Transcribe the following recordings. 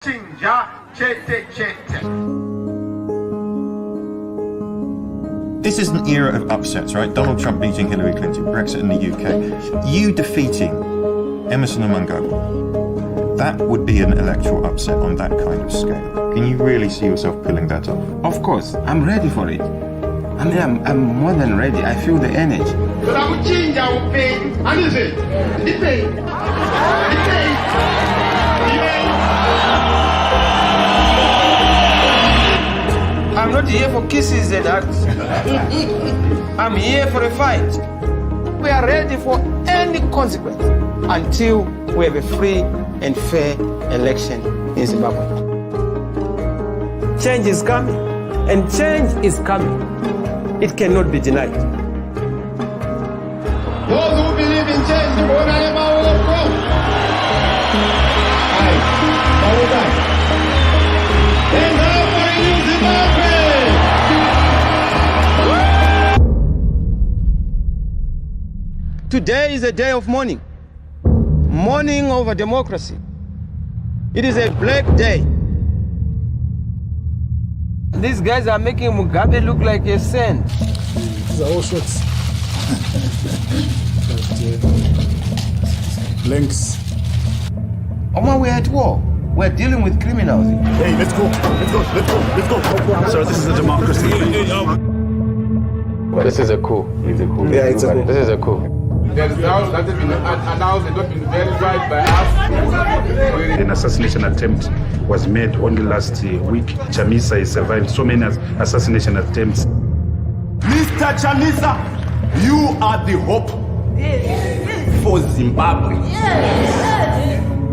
This is an era of upsets, right? Donald Trump beating Hillary Clinton, Brexit in the UK. You defeating Emerson and Mnangagwa, that would be an electoral upset on that kind of scale. Can you really see yourself pulling that off? Of course, I'm ready for it. I mean, I'm more than ready. I feel the energy. I'm not here for kisses and hugs. I'm here for a fight. We are ready for any consequence until we have a free and fair election in Zimbabwe. Change is coming, and change is coming. It cannot be denied. Those who believe in change, Today is a day of mourning. Mourning over democracy. It is a black day. These guys are making Mugabe look like a saint. These are all shots. Blanks. Oma, we're at war. We're dealing with criminals. Hey, let's go. So this is a democracy. This is a coup. It's a coup. Yeah, it's a coup. This is a coup. The results that have been announced have not been verified by us. An assassination attempt was made only last week. Chamisa is survived so many assassination attempts. Mr. Chamisa, you are the hope for Zimbabwe.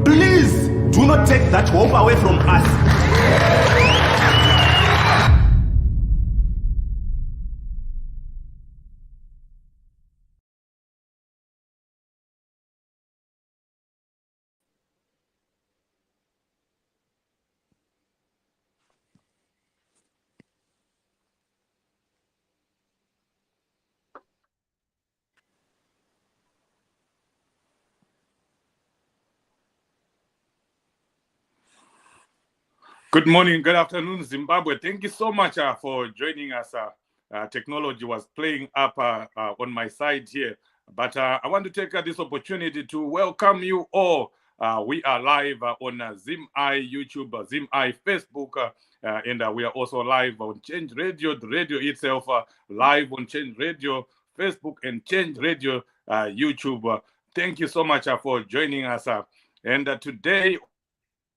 Please do not take that hope away from us. Good morning, good afternoon, Zimbabwe. Thank you so much for joining us. Technology was playing up on my side here, but I want to take this opportunity to welcome you all. We are live on ZimEye YouTube, ZimEye Facebook, and we are also live on Change Radio, the radio itself, live on Change Radio, Facebook, and Change Radio YouTube. Thank you so much for joining us. And today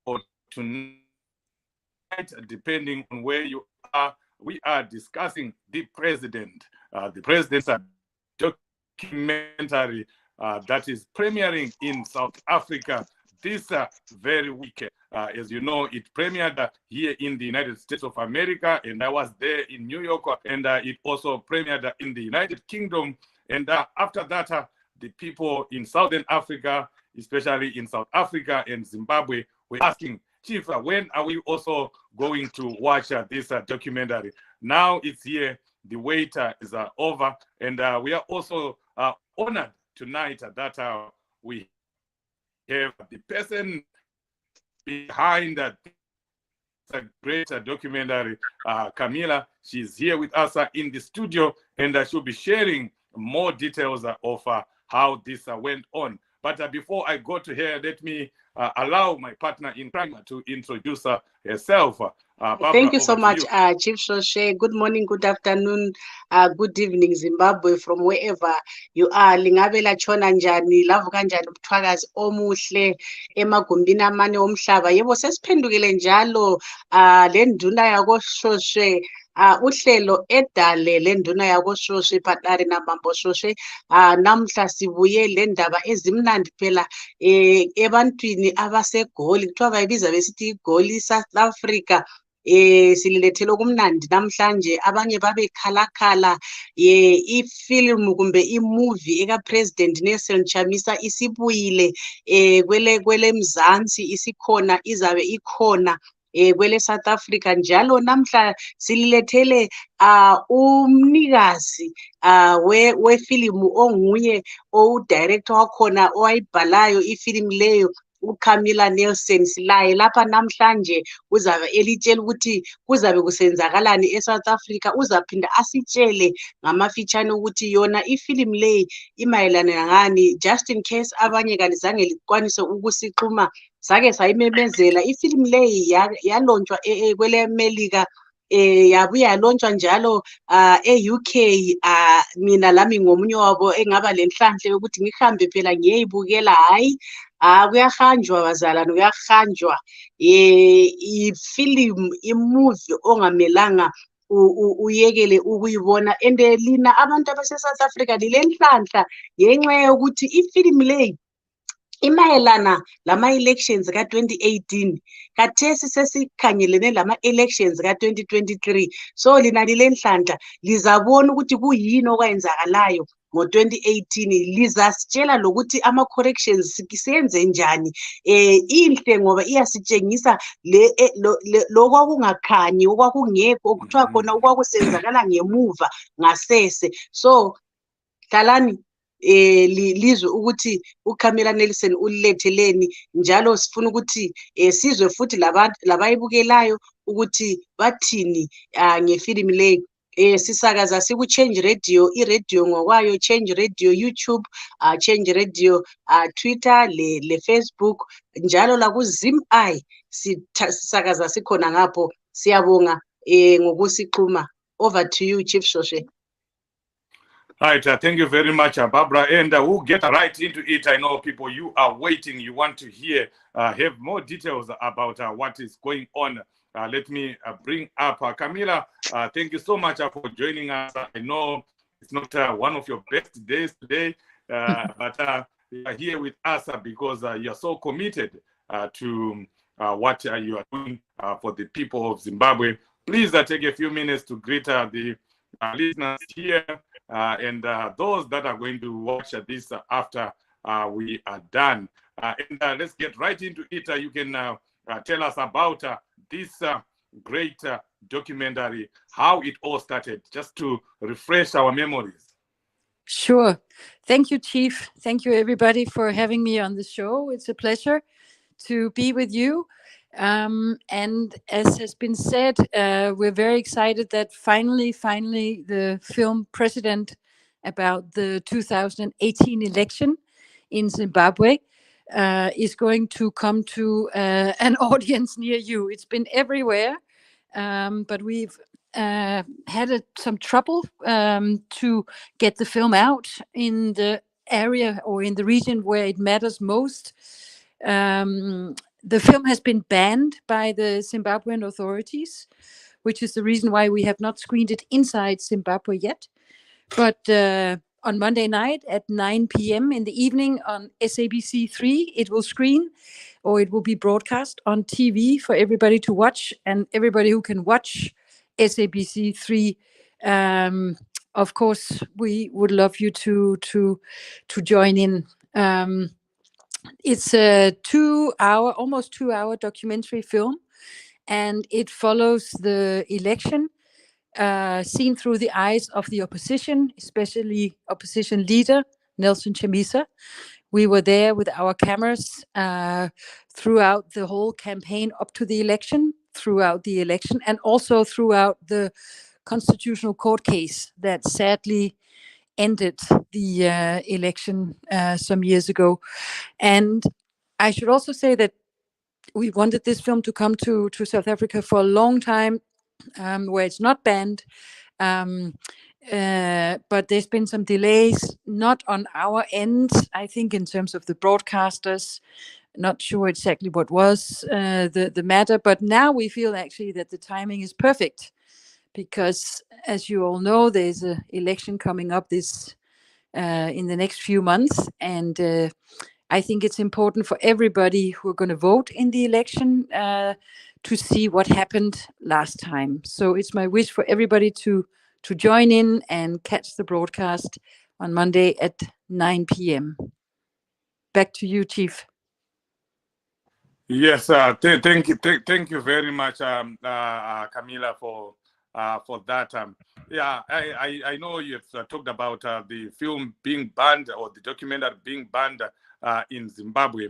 or tonight, depending on where you are, we are discussing the president's documentary that is premiering in South Africa this very week. As you know, it premiered here in the United States of America, and I was there in New York, and it also premiered in the United Kingdom. And after that, the people in Southern Africa, especially in South Africa and Zimbabwe, were asking, Chief, when are we also going to watch this documentary? Now it's here, the wait is over, and we are also honored tonight that we have the person behind that great documentary, Camila. She's here with us in the studio, and she'll be sharing more details of how this went on. But before I go to her, let me allow my partner in crime to introduce herself. Barbara, thank you so much, you. Chief Shoshe. Good morning, good afternoon, good evening, Zimbabwe, from wherever you are. Lingabela chona njani, lavuka njani ubuthwakazi omuhle emagumbini amane omhlaba. Yebo sesiphendukile njalo le nduna yako Shoshe. Uhlelo edale le nduna yako Shoshe Patari Namambo Shoshe namhla sibuye le ndaba ezimnandi phela ebantwini abasegoli kuthiwa bayibiza besithi igoli South Africa. Sililethele kumnandi namhlanje abanye babekhalakhala ifilm kumbe imovie eka President Nelson Chamisa isibuyile kwele Mzansi isikhona izabe ikhona kwele South Africa njalo namhla sililethele umnikazi wefilimu onguye director wakhona owayibhalayo ifilm leyo uCamilla Nelson silaye lapha namhlanje uzabe elitshela ukuthi kuzabe kusenzakalani eSouth Africa. Uzaphinda asitshele ngamafitshane ukuthi yona ifilimu leyi imayelana ngani, just in case abanye kalizange likwanise ukusixhuma. Sake sayimemezela ifilimu leyi yalonjwa kwele Melika, yabuya yalonjwa njalo e-UK. Mina lami ngomunye wabo engaba lenhlanhla yokuthi ngihambe phela ngiyeyibukela. Hayi, kuyahanjwa bazalwane, kuyahanjwa. Ifilimu, imovie ongamelanga uyekele ukuyibona. And lina abantu abase-South Africa lilenhlanhla ngenxa yokuthi ifilimu leyi imayelana lama-elections ka-2018, kathesi sesikhangelene lama-elections ka-2023. So lina lilenhlanhla lizabona ukuthi kuyini okwenzakalayo ngo-2018. Lizasitshela lokuthi ama-corrections siyenze njani. Inhle ngoba iyasitshengisa lokwakungakhanyi, okwakungekho, okuthiwa khona okwakusenzakala ngemuva ngasese. So hlalani lizwe ukuthi uCamilla Nelson uliletheleni, njalo sifuna ukuthi sizwe futhi labayibukelayo ukuthi bathini ngefilimu leyi. Sisakaza siku-Change Radio, iradio ngokwayo, Change Radio YouTube, Change Radio Twitter, le-Facebook, njalo laku-ZimEye sisakaza sikhona ngapho. Siyabonga ngokusixhuma. Over to you, Chief Shoshe. Right, thank you very much, Barbara. And we'll get right into it. I know people, you are waiting. You want to hear, have more details about what is going on. Let me bring up Camilla. Thank you so much for joining us. I know it's not one of your best days today, but you are here with us because you are so committed to what you are doing for the people of Zimbabwe. Please take a few minutes to greet the listeners here and those that are going to watch this after we are done. And let's get right into it. You can tell us about this great documentary, how it all started, just to refresh our memories. Sure. Thank you, Chief. Thank you, everybody, for having me on the show. It's a pleasure to be with you. And as has been said, we're very excited that finally, the film President about the 2018 election in Zimbabwe is going to come to an audience near you. It's been everywhere, but we've had some trouble to get the film out in the area or in the region where it matters most. The film has been banned by the Zimbabwean authorities, which is the reason why we have not screened it inside Zimbabwe yet. But on Monday night at 9 p.m. in the evening on SABC3, it will screen, or it will be broadcast on TV for everybody to watch. And everybody who can watch SABC3, of course, we would love you to join in. It's a almost 2 hour documentary film, and it follows the election seen through the eyes of the opposition, especially opposition leader Nelson Chamisa. We were there with our cameras throughout the whole campaign up to the election, throughout the election, and also throughout the constitutional court case that sadly ended the election some years ago. And I should also say that we wanted this film to come to South Africa for a long time, where it's not banned. But there's been some delays, not on our end, I think, in terms of the broadcasters. Not sure exactly what was the matter, but now we feel actually that the timing is perfect, because as you all know, there's an election coming up in the next few months, and I think it's important for everybody who are going to vote in the election to see what happened last time. So it's my wish for everybody to join in and catch the broadcast on Monday at 9 p.m. Back to you, Chief. Yes, thank you very much, Camilla, for that. Yeah, I know you've talked about the film being banned, or the documentary being banned in Zimbabwe.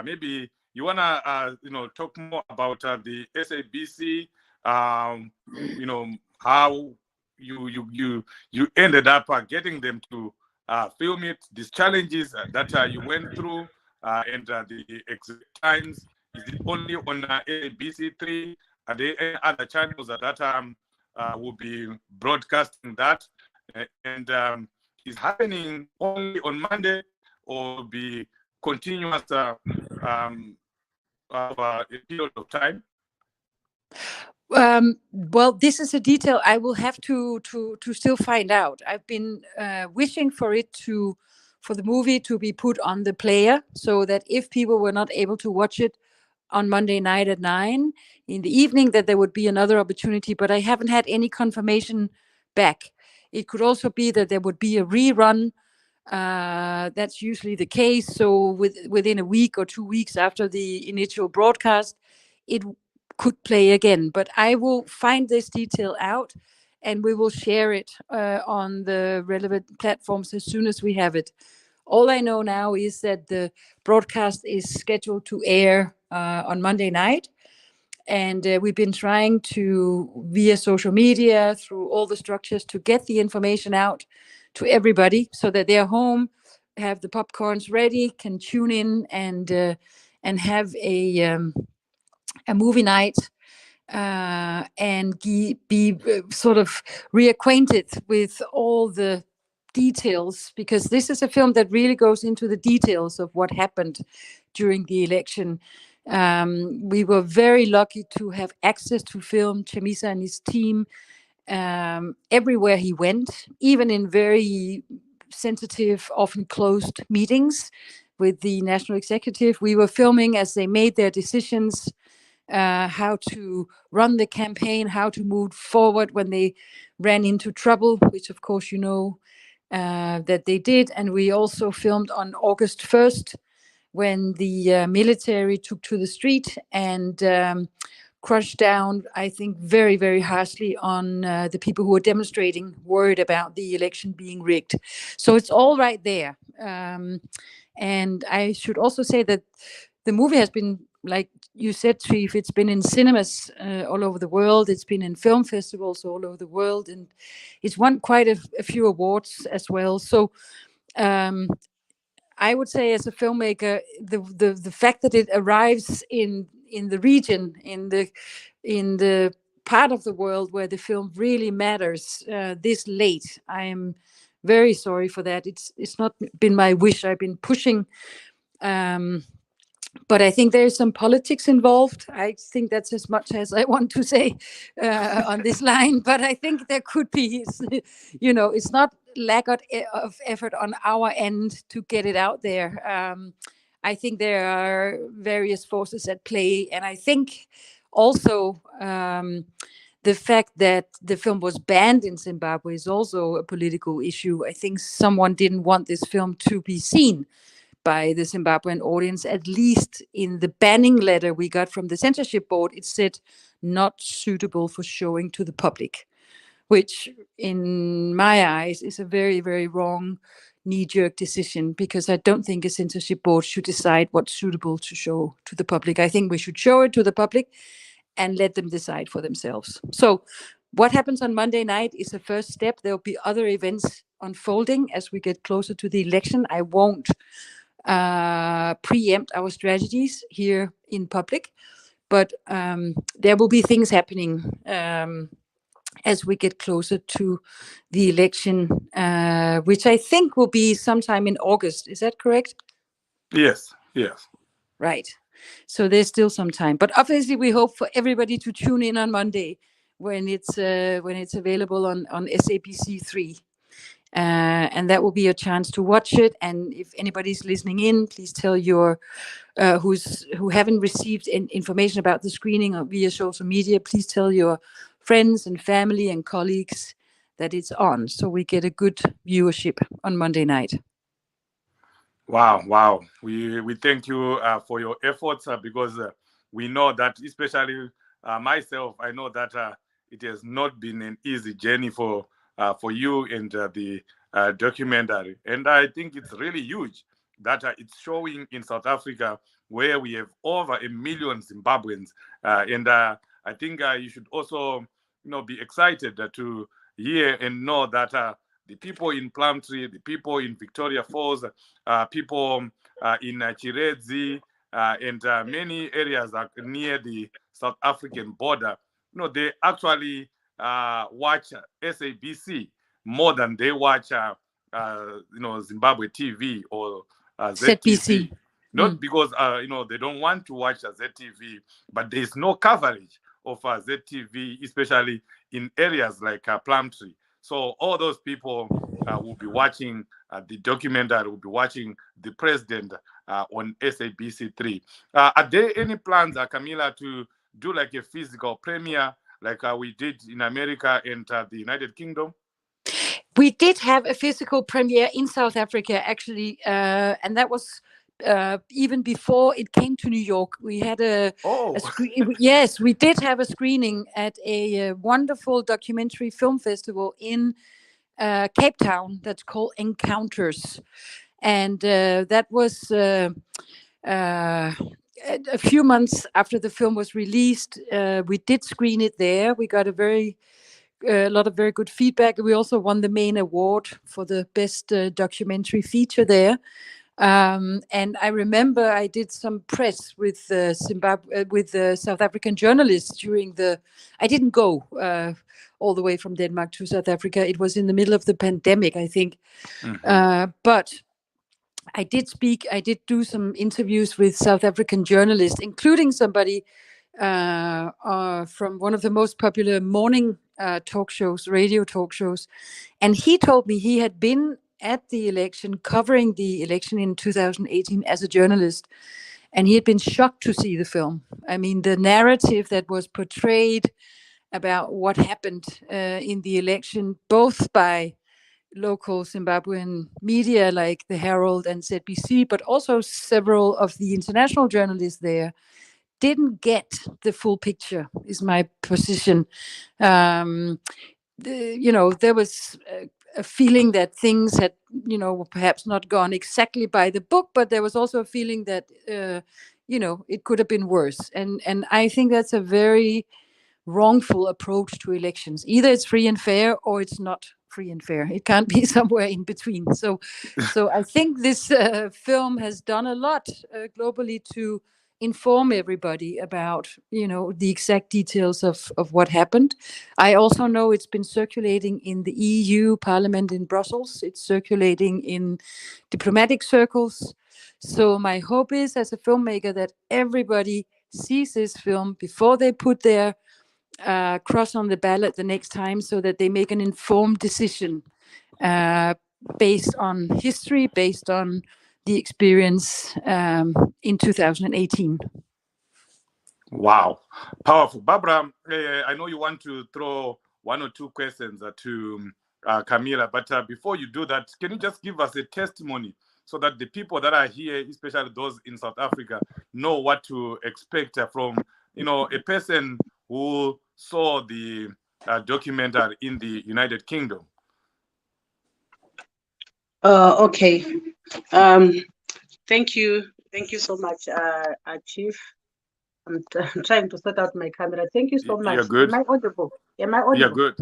Maybe you wanna talk more about the SABC, how you ended up getting them to film it, these challenges that you went through, and the exact times. Is it only on ABC3? Are there any other channels that will be broadcasting that? And is happening only on Monday, or will be continuous over a period of time? Well, this is a detail I will have to still find out. I've been wishing for the movie to be put on the player, so that if people were not able to watch it on Monday night at 9 in the evening, that there would be another opportunity. But I haven't had any confirmation back. It could also be that there would be a rerun. That's usually the case. So within a week or 2 weeks after the initial broadcast, it could play again. But I will find this detail out, and we will share it on the relevant platforms as soon as we have it. All I know now is that the broadcast is scheduled to air on Monday night. And we've been trying to, via social media, through all the structures, to get the information out to everybody so that they're home, have the popcorns ready, can tune in and have a movie night, and be sort of reacquainted with all the details, because this is a film that really goes into the details of what happened during the election. We were very lucky to have access to film Chamisa and his team everywhere he went, even in very sensitive, often closed meetings with the national executive. We were filming as they made their decisions, how to run the campaign, how to move forward when they ran into trouble, which of course that they did. And we also filmed on August 1st, when the military took to the street and crushed down, I think, very, very harshly on the people who were demonstrating, worried about the election being rigged. So it's all right there. And I should also say that the movie has been, like you said, Chief, it's been in cinemas all over the world. It's been in film festivals all over the world, and it's won quite a few awards as well. So I would say, as a filmmaker, the fact that it arrives in the region, in the part of the world where the film really matters this late, I am very sorry for that. It's not been my wish. I've been pushing, but I think there's some politics involved. I think that's as much as I want to say on this line. But I think there could be, it's not lack of effort on our end to get it out there. I think there are various forces at play. And I think also the fact that the film was banned in Zimbabwe is also a political issue. I think someone didn't want this film to be seen by the Zimbabwean audience. At least in the banning letter we got from the censorship board, it said not suitable for showing to the public, which in my eyes is a very, very wrong knee-jerk decision, because I don't think a censorship board should decide what's suitable to show to the public. I think we should show it to the public and let them decide for themselves. So what happens on Monday night is a first step. There'll be other events unfolding as we get closer to the election. I won't preempt our strategies here in public, but there will be things happening as we get closer to the election, which I think will be sometime in August. Is that correct? Yes. Right. So there's still some time, but obviously we hope for everybody to tune in on Monday when it's available on SABC3. And that will be a chance to watch it. And if anybody's listening in, please tell your who haven't received information about the screening via social media, please tell your friends and family and colleagues that it's on, so we get a good viewership on Monday night. Wow. We thank you for your efforts, because we know that, especially myself, I know that it has not been an easy journey for you and the documentary. And I think it's really huge, that it's showing in South Africa, where we have over 1 million Zimbabweans. And I think you should also, be excited to hear and know that the people in Plumtree, the people in Victoria Falls, people in Chiredzi, and many areas near the South African border, they actually watch SABC more than they watch, Zimbabwe TV or ZTV. ZBC. Not because they don't want to watch ZTV, but there is no coverage of ZTV, especially in areas like Plumtree. So all those people will be watching the documentary, will be watching the president on SABC3. Are there any plans, Camila, to do like a physical premiere like we did in America and the United Kingdom? We did have a physical premiere in South Africa, actually, and that was even before it came to New York. We had a screen. Yes, we did have a screening at a wonderful documentary film festival in Cape Town that's called Encounters, and that was a few months after the film was released. We did screen it there. We got a lot of very good feedback. We also won the main award for the best documentary feature there. And I remember I did some press with South African journalists during I didn't go all the way from Denmark to South Africa. It was in the middle of the pandemic, I think. But I did do some interviews with South African journalists, including somebody from one of the most popular morning radio talk shows. And he told me he had been at the election, covering the election in 2018 as a journalist. And he had been shocked to see the film. I mean, the narrative that was portrayed about what happened in the election, both by local Zimbabwean media like the Herald and ZBC, but also several of the international journalists there, didn't get the full picture, is my position. There was a feeling that things had, perhaps not gone exactly by the book, but there was also a feeling that, it could have been worse. And I think that's a very wrongful approach to elections. Either it's free and fair or it's not free and fair. It can't be somewhere in between. So I think this film has done a lot globally to inform everybody about, the exact details of what happened. I also know it's been circulating in the EU Parliament in Brussels. It's circulating in diplomatic circles. So my hope is, as a filmmaker, that everybody sees this film before they put their cross on the ballot the next time, so that they make an informed decision based on history, based on the experience in 2018. Wow, powerful. Barbara, I know you want to throw one or two questions to Camila, but before you do that, can you just give us a testimony so that the people that are here, especially those in South Africa, know what to expect from, a person who saw the documentary in the United Kingdom? Okay. Thank you so much, Chief. I'm trying to sort out my camera. Thank you so much. You're good. Am I audible? You're good.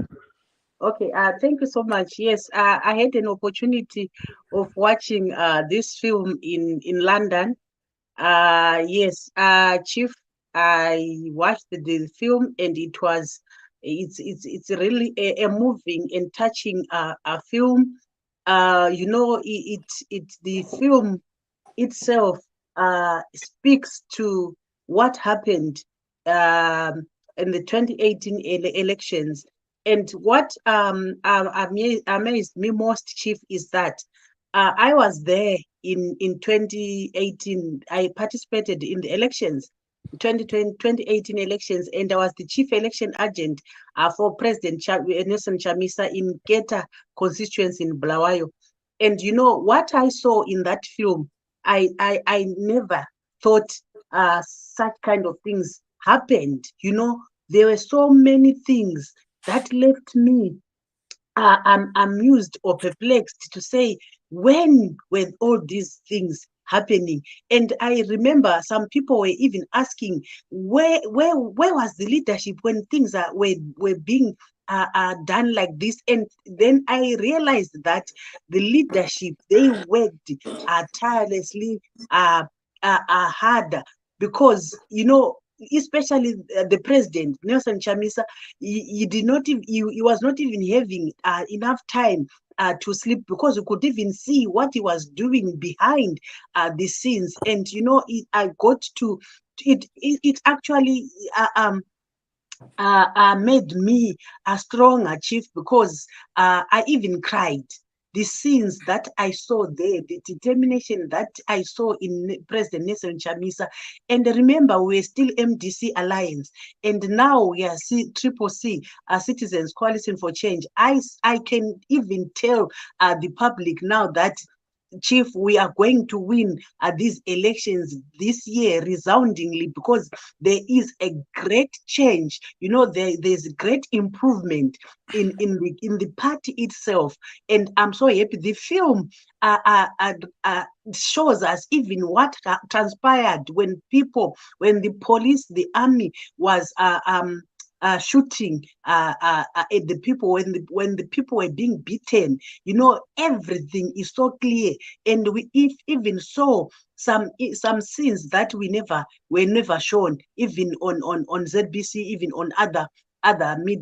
Okay. Thank you so much. Yes, I had an opportunity of watching this film in London. Yes, Chief, I watched the film, and it's really a moving and touching a film. The film itself speaks to what happened in the 2018 elections. And what amazed me most, Chief, is that I was there in 2018. I participated in the elections, 2018 elections, and I was the chief election agent for President Nelson Chamisa in Geta constituency in Bulawayo. And what I saw in that film, I never thought such kind of things happened. There were so many things that left me amused or perplexed to say, when were all these things happening? And I remember some people were even asking, where was the leadership when things were being done like this? And then I realized that the leadership, they worked tirelessly hard, because especially the president Nelson Chamisa, he did not even, he was not even having enough time to sleep, because you could even see what he was doing behind the scenes. And I got to it actually made me a stronger chief, because I even cried. The scenes that I saw there, the determination that I saw in President Nelson Chamisa. And remember, we're still MDC Alliance, and now we are Triple C, Citizens Coalition for Change. I can even tell the public now that, Chief, we are going to win these elections this year resoundingly, because there is a great change. There's great improvement in the party itself, and I'm so happy. The film shows us even what transpired when the police, the army was shooting at the people, when the people were being beaten. Everything is so clear, and we even saw some scenes that were never shown, even on ZBC, even on other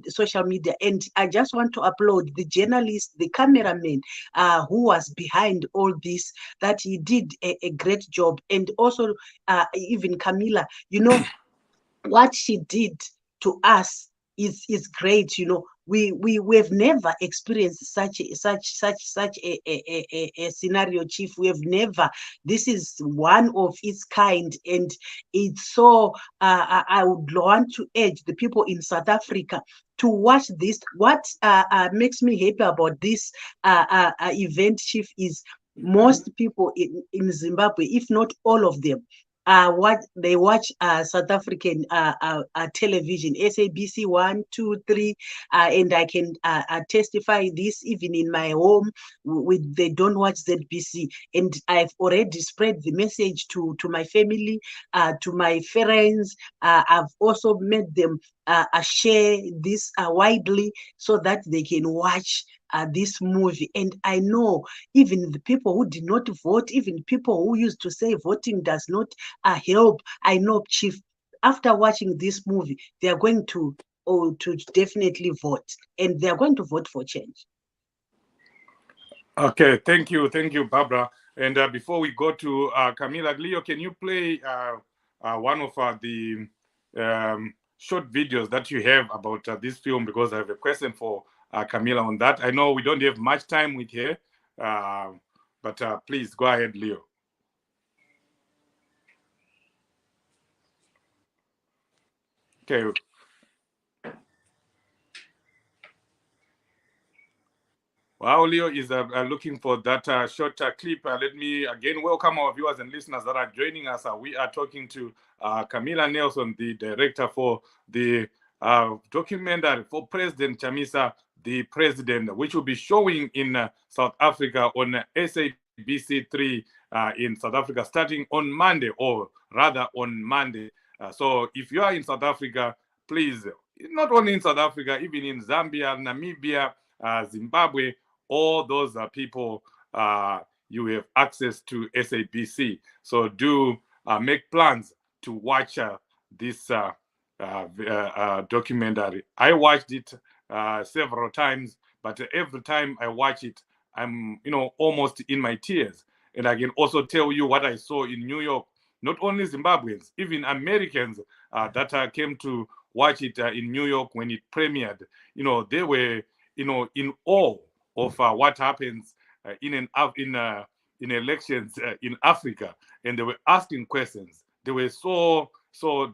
social media. And I just want to applaud the journalist, the cameraman who was behind all this, that he did a great job. And also even Camila, what she did to us is great. We've never experienced such a scenario, Chief. We have never. This is one of its kind, and it's so. I would want to urge the people in South Africa to watch this. What makes me happy about this event, Chief, is most people in Zimbabwe, if not all of them, what they watch South African television, SABC 1, 2, 3, and I can testify this even in my home. They don't watch ZBC, and I've already spread the message to my family, to my friends. I've also made them share this widely, so that they can watch this movie. And I know even the people who did not vote, even people who used to say voting does not help, I know, Chief, after watching this movie, they are going to definitely vote, and they are going to vote for change. Okay, thank you, Barbara. And before we go to Camila, Leo, can you play one of the short videos that you have about this film? Because I have a question for Camila on that. I know we don't have much time with her, but please go ahead, Leo. Okay. While Leo is looking for that short clip, let me again welcome our viewers and listeners that are joining us. We are talking to Camila Nelson, the director for the documentary for President Chamisa, the President, which will be showing in South Africa on SABC 3 in South Africa starting on Monday, or rather on Monday. So if you are in South Africa, please, not only in South Africa, even in Zambia, Namibia, Zimbabwe, all those people, you have access to SABC. So do make plans to watch this documentary. I watched it several times, but every time I watch it, I'm almost in my tears. And I can also tell you what I saw in New York. Not only Zimbabweans, even Americans that came to watch it in New York when it premiered. They were in awe of what happens in elections in Africa, and they were asking questions. They were so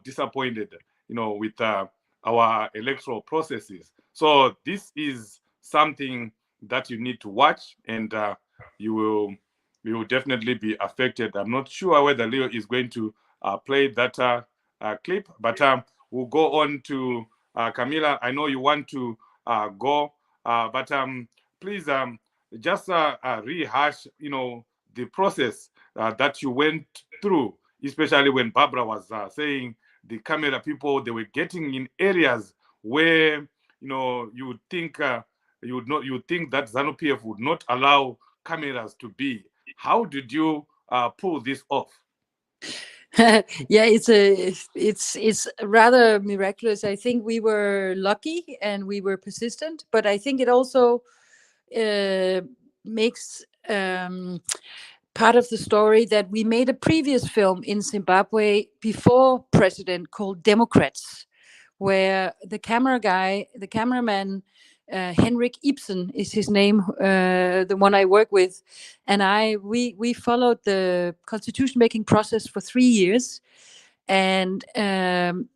disappointed, with our electoral processes. So this is something that you need to watch, and you will definitely be affected. I'm not sure whether Leo is going to play that clip, but we'll go on to Camila. I know you want to go, but please just rehash, the process that you went through, especially when Barbara was saying the camera people, they were getting in areas where, you would think you would think that ZANU-PF would not allow cameras to be. How did you pull this off? Yeah, it's rather miraculous. I think we were lucky and we were persistent, but I think it also makes part of the story that we made a previous film in Zimbabwe before president called Democrats, where the cameraman, Henrik Ibsen is his name, the one I work with, and we followed the constitution making process for 3 years, and and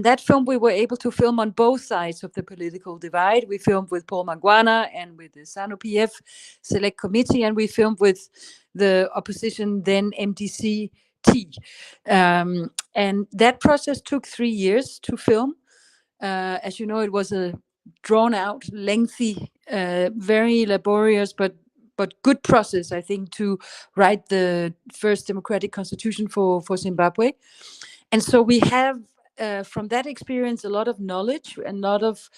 that film we were able to film on both sides of the political divide. We filmed with Paul Mangwana and with the ZANU-PF Select Committee, and we filmed with the opposition, then MDC-T. And that process took 3 years to film. As you know, it was a drawn out, lengthy, very laborious, but good process, I think, to write the first democratic constitution for Zimbabwe. And so we have, from that experience, a lot of knowledge and a lot of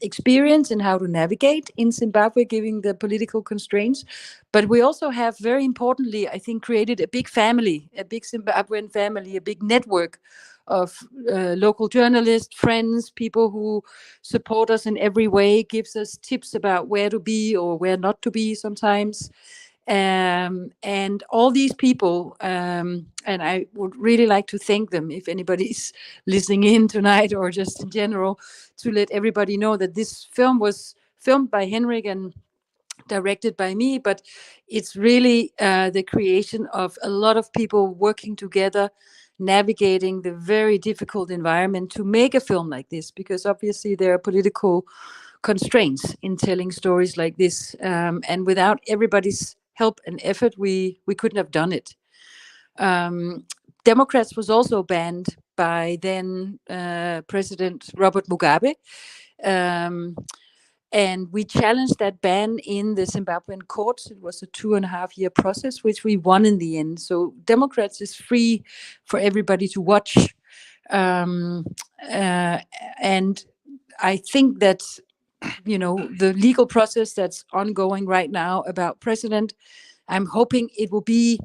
experience in how to navigate in Zimbabwe, given the political constraints. But we also have, very importantly, I think, created a big family, a big Zimbabwean family, a big network of local journalists, friends, people who support us in every way, gives us tips about where to be or where not to be sometimes. And all these people, and I would really like to thank them if anybody's listening in tonight or just in general, to let everybody know that this film was filmed by Henrik and directed by me, but it's really the creation of a lot of people working together, navigating the very difficult environment to make a film like this, because obviously there are political constraints in telling stories like this, and without everybody's help and effort, we couldn't have done it. Democrats was also banned by then President Robert Mugabe, and we challenged that ban in the Zimbabwean courts. It was a 2.5-year process, which we won in the end. So Democrats is free for everybody to watch. And I think that, the legal process that's ongoing right now about president, I'm hoping it will be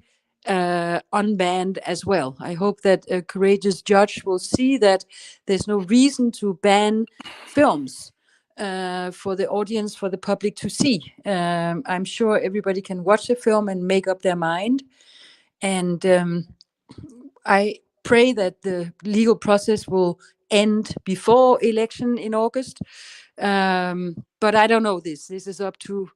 unbanned as well. I hope that a courageous judge will see that there's no reason to ban films for the audience, for the public to see. I'm sure everybody can watch a film and make up their mind. And I pray that the legal process will end before election in August. But I don't know this. This is up to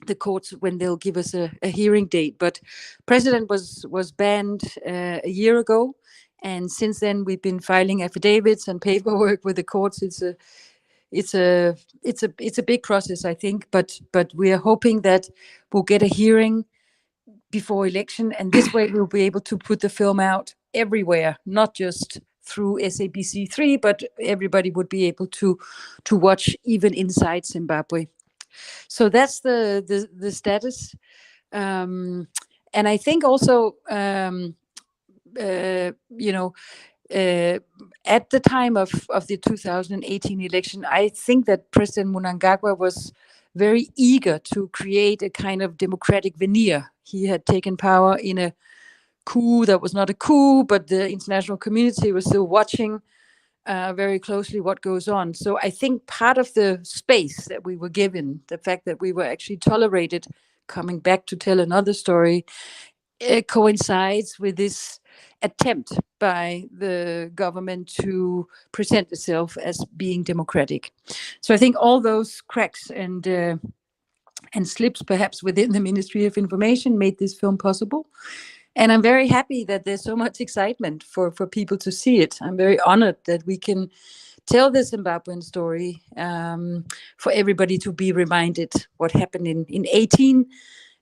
the courts when they'll give us a hearing date. But president was banned a year ago. And since then, we've been filing affidavits and paperwork with the courts. It's a big process, I think. But we are hoping that we'll get a hearing before election, and this way we'll be able to put the film out everywhere, not just through SABC3, but everybody would be able to watch even inside Zimbabwe. So that's the status. And I think also, at the time of the 2018 election, I think that President Mnangagwa was very eager to create a kind of democratic veneer. He had taken power in a coup that was not a coup, but the international community was still watching very closely what goes on. So I think part of the space that we were given, the fact that we were actually tolerated, coming back to tell another story, coincides with this attempt by the government to present itself as being democratic. So I think all those cracks and slips perhaps within the Ministry of Information made this film possible. And I'm very happy that there's so much excitement for people to see it. I'm very honored that we can tell the Zimbabwean story, for everybody to be reminded what happened in 18.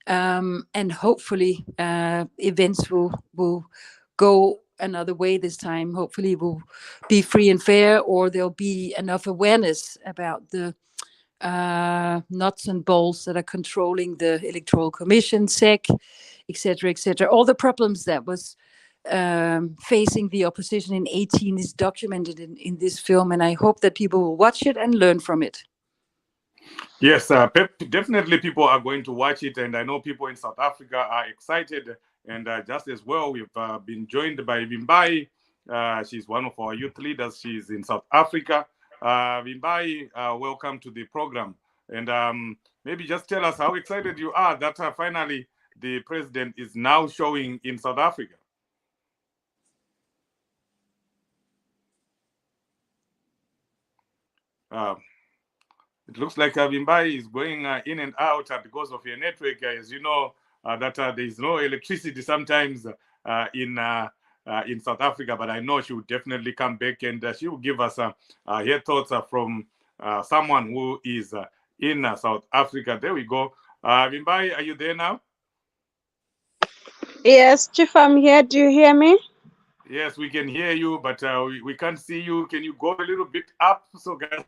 And hopefully events will go another way this time. Hopefully it will be free and fair, or there'll be enough awareness about the nuts and bolts that are controlling the Electoral Commission, SEC, etc., etc. All the problems that was facing the opposition in 18 is documented in this film, and I hope that people will watch it and learn from it. Yes, definitely people are going to watch it, and I know people in South Africa are excited. And just as well, we've been joined by Vimbai. She's one of our youth leaders. She's in South Africa. Vimbai, welcome to the program. And maybe just tell us how excited you are that finally the president is now showing in South Africa. It looks like Vimbai is going in and out because of your network. As you know, that there is no electricity sometimes in South Africa, but I know she will definitely come back, and she will give us her thoughts from someone who is in South Africa. There we go. Vimbai, are you there now? Yes, Chief, I'm here. Do you hear me? Yes, we can hear you, but we can't see you. Can you go a little bit up? So, guys,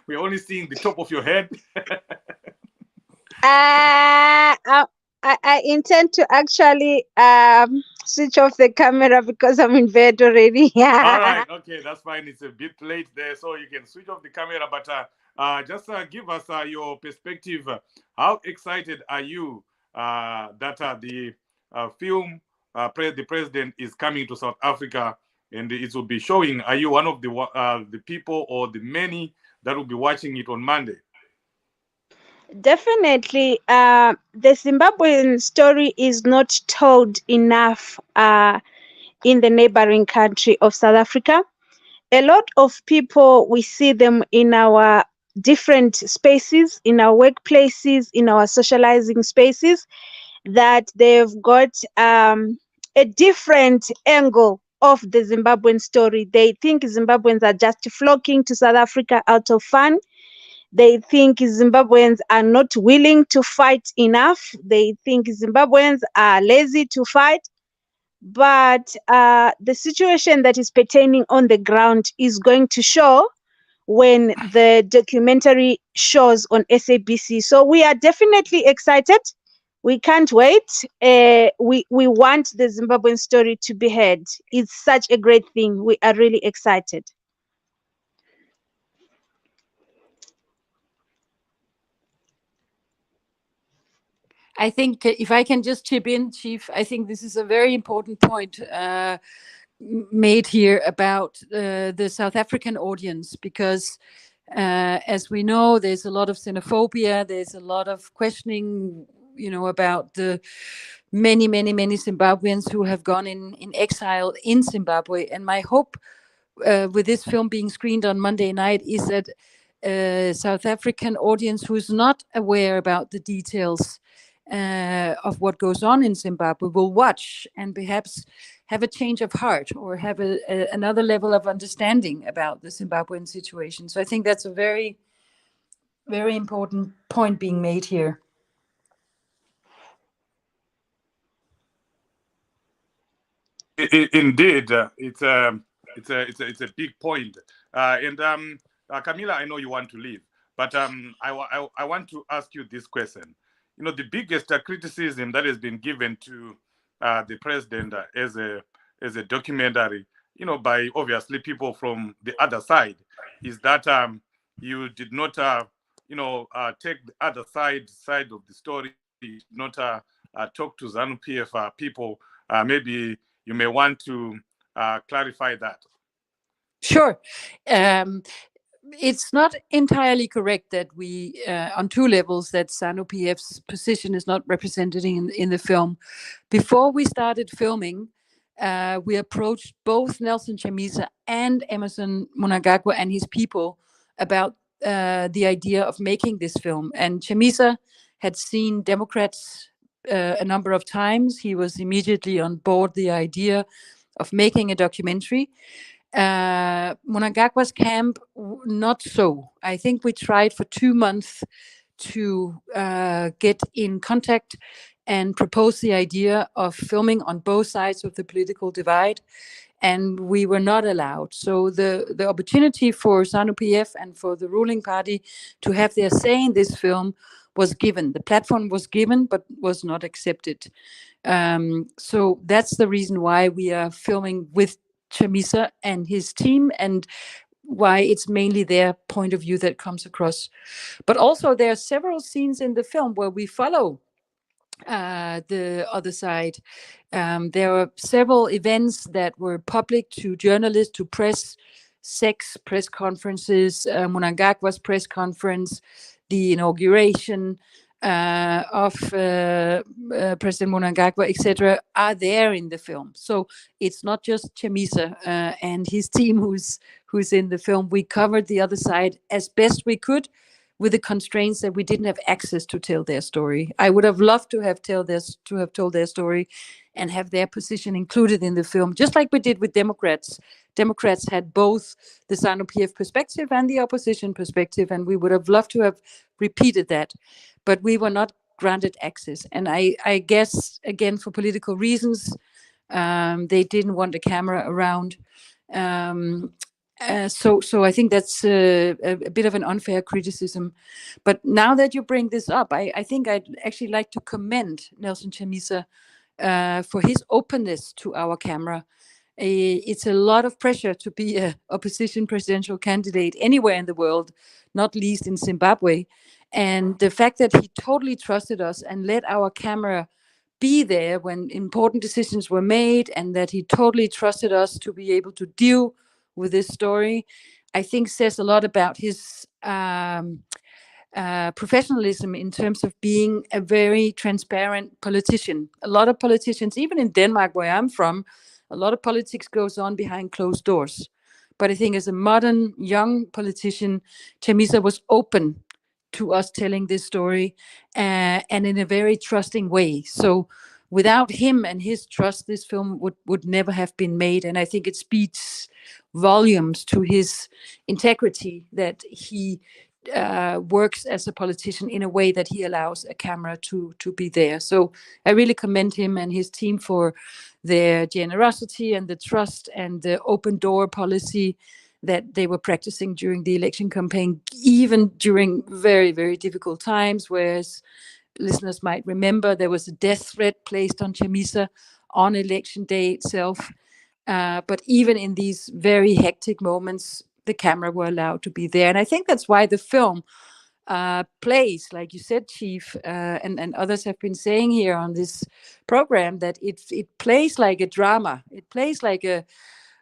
we're only seeing the top of your head. I intend to actually switch off the camera because I'm in bed already. All right, okay, that's fine. It's a bit late there, so you can switch off the camera, but just give us your perspective. How excited are you that the film the president is coming to South Africa and it will be showing? Are you one of the people or the many that will be watching it on Monday? Definitely. The Zimbabwean story is not told enough in the neighboring country of South Africa. A lot of people, we see them in our different spaces, in our workplaces, in our socializing spaces, that they've got a different angle of the Zimbabwean story. They think Zimbabweans are just flocking to South Africa out of fun. They think Zimbabweans are not willing to fight enough. They think Zimbabweans are lazy to fight. But the situation that is pertaining on the ground is going to show when the documentary shows on SABC. So we are definitely excited. We can't wait. We want the Zimbabwean story to be heard. It's such a great thing. We are really excited. I think if I can just chip in, Chief, I think this is a very important point made here about the South African audience, because as we know, there's a lot of xenophobia, there's a lot of questioning, about the many Zimbabweans who have gone in exile in Zimbabwe. And my hope with this film being screened on Monday night is that South African audience who's not aware about the details of what goes on in Zimbabwe will watch and perhaps have a change of heart or have another level of understanding about the Zimbabwean situation. So I think that's a very, very important point being made here. Indeed, it's a big point. And Camila, I know you want to leave, but I want to ask you this question. The biggest criticism that has been given to the president as a documentary, by obviously people from the other side, is that you did not, take the other side of the story. You did not talk to ZANU-PF people. Maybe you may want to clarify that. Sure. It's not entirely correct that we, on two levels, that ZANU-PF's position is not represented in the film. Before we started filming, we approached both Nelson Chamisa and Emmerson Mnangagwa and his people about the idea of making this film. And Chamisa had seen Democrats a number of times. He was immediately on board the idea of making a documentary. Mnangagwa's camp, not so. I think we tried for 2 months to get in contact and propose the idea of filming on both sides of the political divide. and we were not allowed. So the opportunity for ZANU-PF and for the ruling party to have their say in this film was given. The platform was given, but was not accepted. So that's the reason why we are filming with Chamisa and his team, and why it's mainly their point of view that comes across. But also there are several scenes in the film where we follow the other side. There were several events that were public to journalists, to press, sex press conferences, Mnangagwa's press conference, the inauguration of President Mnangagwa, etc., are there in the film. So it's not just Chamisa and his team who's in the film. We covered the other side as best we could, with the constraints that we didn't have access to tell their story. I would have loved to have told their story and have their position included in the film, just like we did with Democrats. Democrats had both the ZANU-PF perspective and the opposition perspective, and we would have loved to have repeated that, but we were not granted access. And I guess, again, for political reasons, they didn't want a camera around. So I think that's a bit of an unfair criticism. But now that you bring this up, I think I'd actually like to commend Nelson Chamisa for his openness to our camera. It's a lot of pressure to be an opposition presidential candidate anywhere in the world, not least in Zimbabwe. And the fact that he totally trusted us and let our camera be there when important decisions were made, and that he totally trusted us to be able to deal with this story, I think says a lot about his professionalism in terms of being a very transparent politician. A lot of politicians, even in Denmark, where I'm from, a lot of politics goes on behind closed doors. But I think as a modern young politician, Chamisa was open to us telling this story, and in a very trusting way. So without him and his trust, this film would never have been made. And I think it speaks volumes to his integrity that he works as a politician in a way that he allows a camera to be there. So I really commend him and his team for their generosity and the trust and the open door policy that they were practicing during the election campaign, even during very, very difficult times. Whereas listeners might remember, there was a death threat placed on Chamisa on election day itself. But even in these very hectic moments, the camera were allowed to be there. And I think that's why the film plays, like you said, Chief, and others have been saying here on this program, that it plays like a drama. It plays like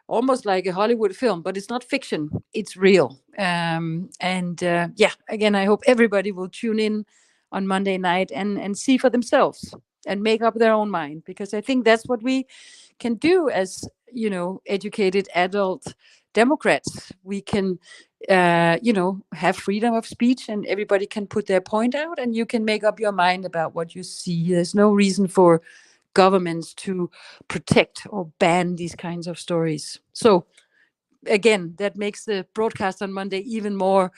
almost like a Hollywood film, but it's not fiction. It's real. Yeah, again, I hope everybody will tune in on Monday night and see for themselves and make up their own mind, because I think that's what we can do as, educated adult Democrats. We can, have freedom of speech, and everybody can put their point out, and you can make up your mind about what you see. There's no reason for governments to protect or ban these kinds of stories. So again, that makes the broadcast on Monday even more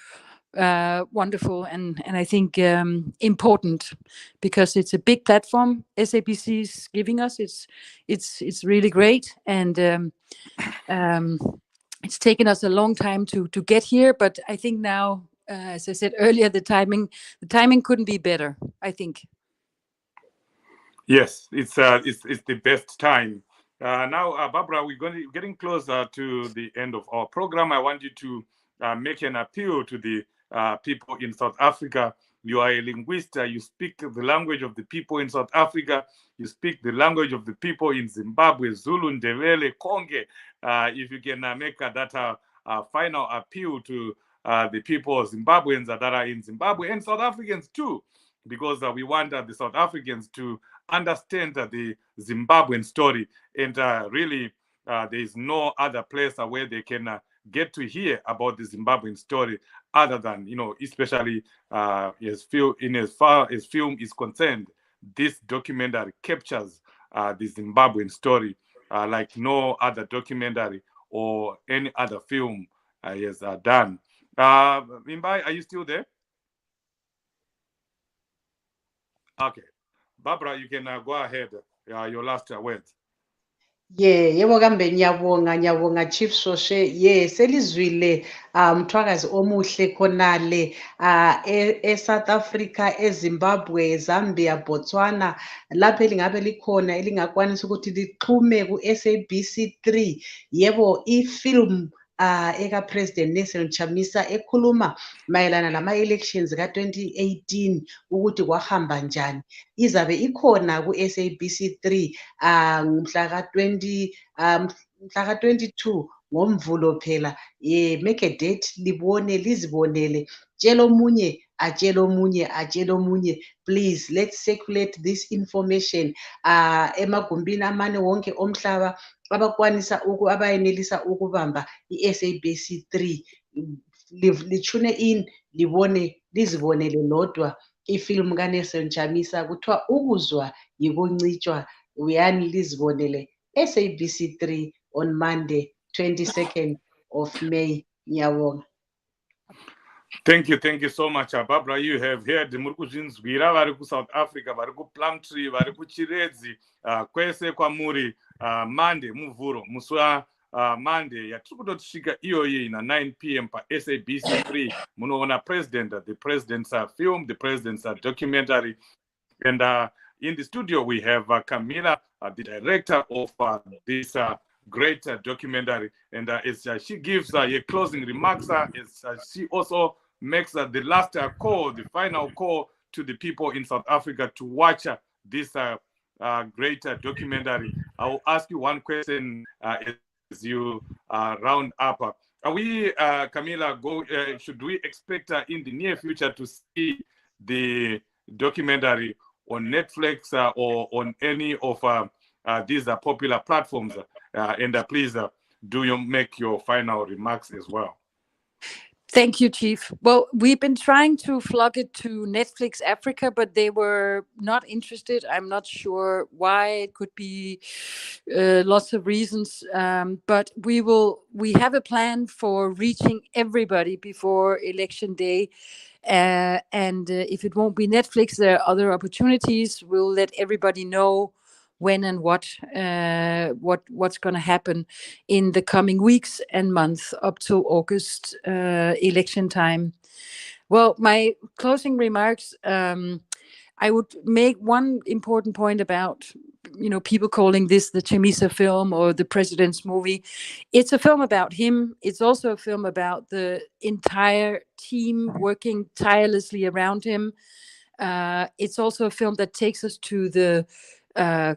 wonderful and I think important, because it's a big platform SABC is giving us. It's really great, and it's taken us a long time to get here, but I think now, as I said earlier, the timing couldn't be better, I think. Yes, it's the best time. Now, Barbara, getting closer to the end of our program. I want you to make an appeal to the people in South Africa. You are a linguist. You speak the language of the people in South Africa. You speak the language of the people in Zimbabwe, Zulu, Ndebele, Konge. If you can make that final appeal to the people of Zimbabweans that are in Zimbabwe, and South Africans too, because we want the South Africans to understand the Zimbabwean story. And really, there is no other place where they can get to hear about the Zimbabwean story other than, especially as far as film is concerned, this documentary captures the Zimbabwean story like no other documentary or any other film has done. Mimbai, are you still there? Okay. Barbara, you can go ahead. Your last words. Yebo kambe ngiyabonga Chief Soshe. Selizwile mthwakazi omuhle khonale South Africa, eZimbabwe, Zambia, Botswana, lapho elingabe likhona elingakwanisa ukuthi lixhume ku-SABC3. Yebo, ifilm eka President Nelson Chamisa ekhuluma mayelana lama-elections ka-2018 ukuthi kwahamba njani, izabe ikhona ku-SABC3 mhla ka-22 ngoMvulo phela. Make a date libone, lizibonele, tshela omunye atshele omunye atshele omunye. Please, let's circulate this information emagumbini amane wonke omhlaba abayenelisa ukubamba i-SABC 3. Litune in libone, lizibonele lodwa ifilimu kaNelson Chamisa kuthiwa ukuzwa yikuncitshwa. Uyani lizibonele SABC 3 on Monday 22nd of May. Ngiyabonga. Thank you so much, Barbara. You have heard murikuzvinzwira vari kuSouth Africa, vari kuPlumtree, vari kuChiredzi, kwese kwamuri Monday muvhuro, musi Monday yatiri kutotisvika iyoyi na 9 p.m. paSABC 3 munoona the president's film, the president's documentary. And in the studio we have Camila, the director of this great documentary, and as she gives her closing remarks, as she also makes the last call, the final call to the people in South Africa to watch this great documentary. I will ask you one question as you round up. Are we, Camila, should we expect in the near future to see the documentary on Netflix or on any of these popular platforms? And please, do you make your final remarks as well? Thank you, Chief. Well, we've been trying to flog it to Netflix Africa, but they were not interested. I'm not sure why. It could be lots of reasons. But we have a plan for reaching everybody before Election Day. And if it won't be Netflix, there are other opportunities. We'll let everybody know when and what's going to happen in the coming weeks and months up to August election time. Well, my closing remarks, I would make one important point about, people calling this the Chamisa film or the president's movie. It's a film about him. It's also a film about the entire team working tirelessly around him. It's also a film that takes us to the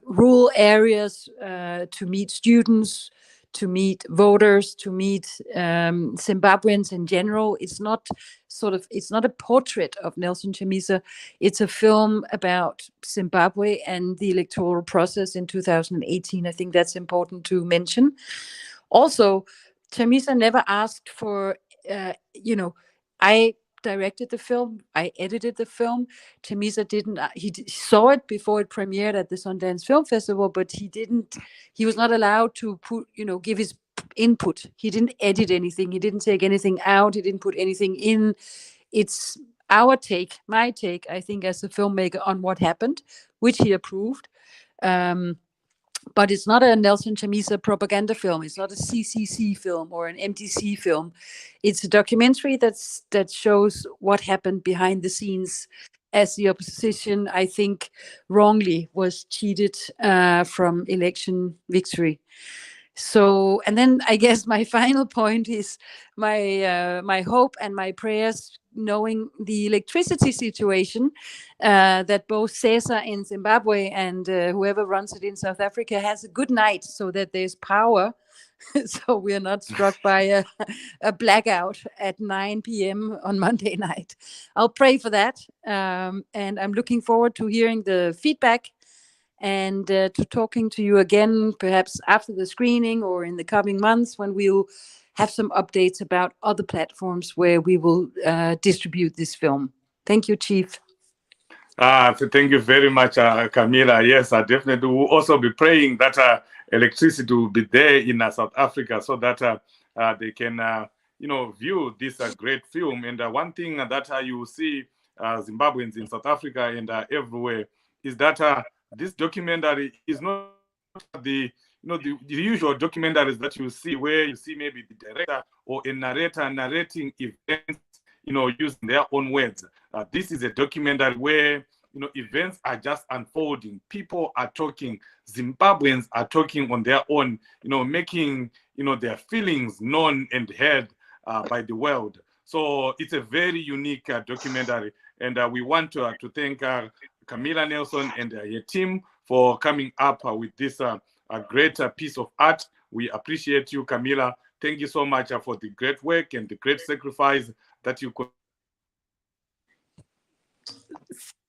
rural areas to meet students, to meet voters, to meet Zimbabweans in general. It's not a portrait of Nelson Chamisa. It's a film about Zimbabwe and the electoral process in 2018. I think that's important to mention. Also, Chamisa never asked for, I directed the film, I edited the film. Chamisa didn't, he saw it before it premiered at the Sundance Film Festival, but he was not allowed to give his input. He didn't edit anything. He didn't take anything out. He didn't put anything in. It's our take, my take, I think, as a filmmaker on what happened, which he approved. But it's not a Nelson Chamisa propaganda film. It's not a CCC film or an MTC film. It's a documentary that shows what happened behind the scenes as the opposition, I think, wrongly was cheated from election victory. So, and then I guess my final point is my hope and my prayers, knowing the electricity situation, that both CESA in Zimbabwe and whoever runs it in South Africa has a good night, so that there's power, so we are not struck by a blackout at 9 p.m. on Monday night. I'll pray for that, and I'm looking forward to hearing the feedback and to talking to you again, perhaps after the screening or in the coming months, when we'll have some updates about other platforms where we will distribute this film. Thank you, Chief. Thank you very much, Camila. Yes, I definitely will also be praying that electricity will be there in South Africa, so that they can, view this great film. And one thing that you will see Zimbabweans in South Africa and everywhere is that this documentary is not the the usual documentaries that you see, where you see maybe the director or a narrator narrating events, using their own words. This is a documentary where events are just unfolding. People are talking. Zimbabweans are talking on their own, making their feelings known and heard by the world. So it's a very unique documentary, and we want to thank Camila Nelson and her team for coming up with this great piece of art. We appreciate you, Camila. Thank you so much for the great work and the great sacrifice that you could.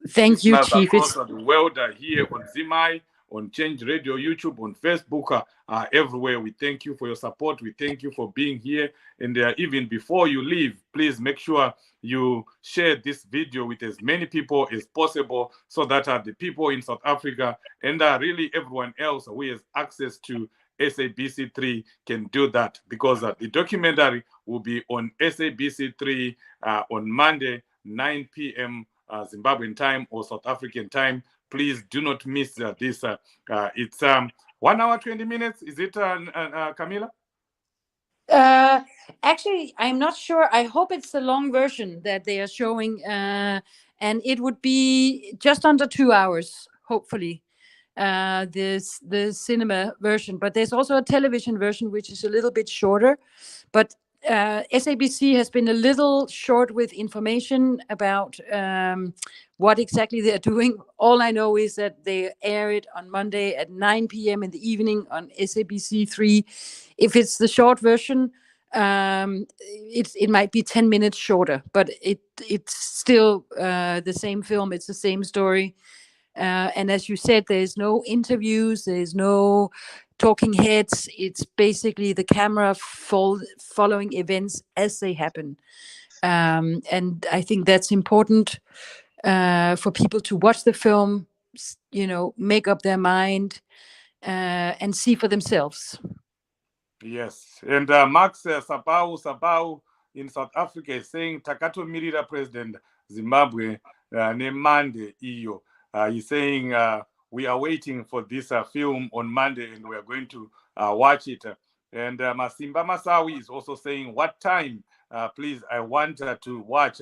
Thank you, Chief. Across the world here on Zimai, on Change Radio, YouTube, on Facebook, everywhere. We thank you for your support. We thank you for being here. And even before you leave, please make sure you share this video with as many people as possible, so that the people in South Africa and really everyone else who has access to SABC3 can do that, because the documentary will be on SABC3 on Monday, 9 p.m. Zimbabwean time or South African time. Please do not miss this. It's 1 hour, 20 minutes. Is it, Camila? Actually, I'm not sure. I hope it's the long version that they are showing, and it would be just under 2 hours, hopefully. The cinema version, but there's also a television version which is a little bit shorter. But SABC has been a little short with information about what exactly they're doing. All I know is that they air it on Monday at 9 p.m. in the evening on SABC3. If it's the short version, it might be 10 minutes shorter, but it's still the same film. It's the same story. And as you said, there's no interviews, there's no talking heads. It's basically the camera following events as they happen. And I think that's important for people to watch the film, make up their mind and see for themselves. Yes. And Max Sabau in South Africa is saying, Takato Mirira President Zimbabwe, Nemande iyo. He's saying we are waiting for this film on Monday, and we are going to watch it. And Masimba Masawi is also saying, what time? Please, I want to watch.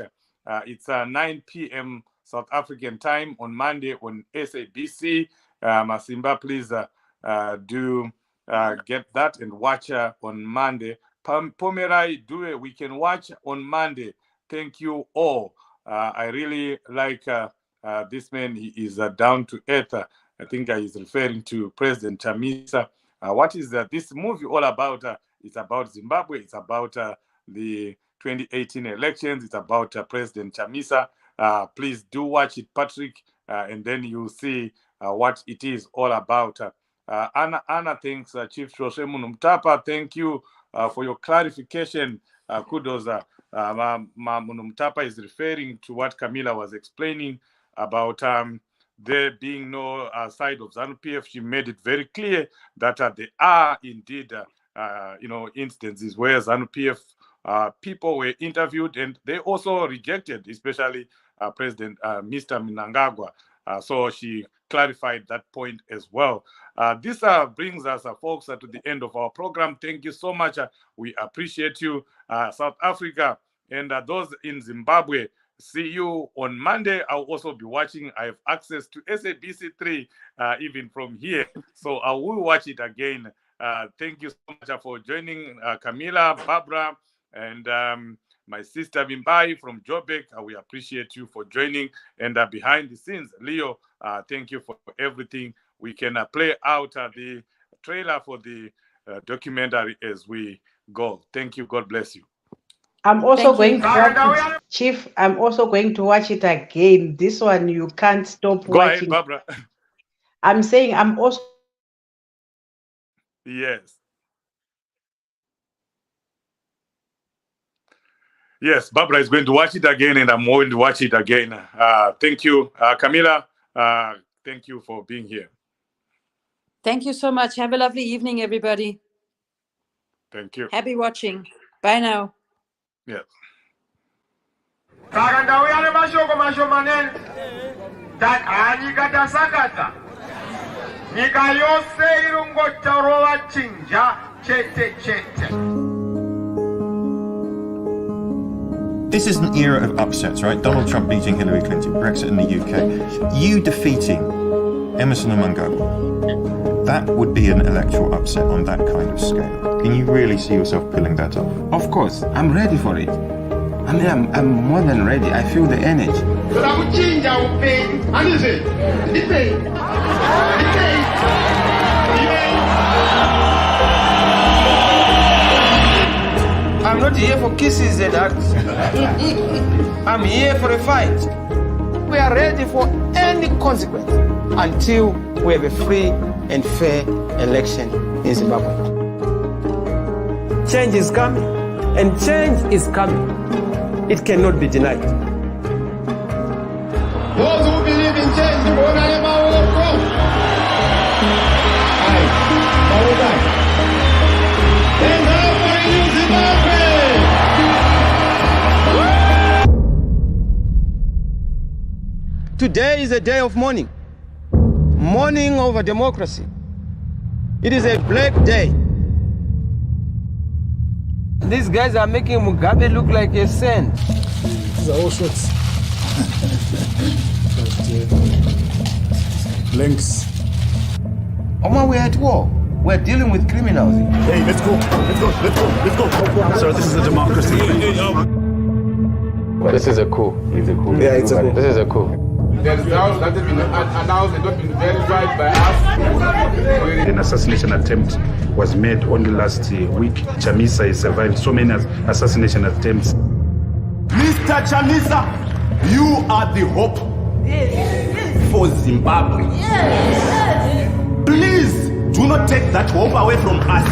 It's 9 p.m. South African time on Monday on SABC. Masimba, please do get that and watch on Monday. Pomerai, we can watch on Monday. Thank you all. I really like this man. He is down to earth. I think he's referring to President Chamisa. What is this movie all about? It's about Zimbabwe. It's about the 2018 elections. It's about President Chamisa. Please do watch it, Patrick, and then you'll see what it is all about. Anna thanks Chief Shoshemu Numtapa. Thank you for your clarification. Kudos. Munumtapa is referring to what Camila was explaining about there being no side of ZANU-PF. She made it very clear that there are indeed, instances where ZANU-PF people were interviewed and they also rejected, especially President Mr. Mnangagwa. So she clarified that point as well. This brings us, folks, to the end of our program. Thank you so much. We appreciate you, South Africa, and those in Zimbabwe. See you on Monday. I'll also be watching. I have access to SABC3 even from here, so I will watch it again. Thank you so much for joining, Camila, Barbara, and my sister Bimbai from Joburg. We appreciate you for joining. And behind the scenes, Leo, thank you for everything. We can play out the trailer for the documentary as we go. Thank you. God bless you. I'm also going to watch it, Chief. I'm also going to watch it again. This one you can't stop Go watching. ahead, Barbara. I'm saying I'm also. Yes. Yes, Barbara is going to watch it again, and I'm going to watch it again. Thank you, Camila. Thank you for being here. Thank you so much. Have a lovely evening, everybody. Thank you. Happy watching. Bye now. Yes. nyika yose irungotaura chinja chete chete. This is an era of upsets, right? Donald Trump beating Hillary Clinton, Brexit in the UK. You defeating Emerson and Mnangagwa. That would be an electoral upset on that kind of scale. Can you really see yourself pulling that off? Of course, I'm ready for it. I mean, I'm more than ready. I feel the energy. I'm not here for kisses and hugs. I'm here for a fight. We are ready for any consequence until we have a free and fair election in Zimbabwe. Change is coming, and change is coming. It cannot be denied. Those who believe in change, and now for you, Zimbabwe! Today is a day of mourning. Mourning over democracy. It is a black day. These guys are making Mugabe look like a saint. These are all shots. Links. Oma, we're at war. We're dealing with criminals. Hey, let's go. Let's go. Let's go. Let's go. So this is a democracy. This is a coup. Yeah, it's a coup. This is a coup. The results that have been announced have not been verified by us. An assassination attempt was made only last week. Chamisa has survived so many assassination attempts. Mr. Chamisa, you are the hope for Zimbabwe. Please do not take that hope away from us.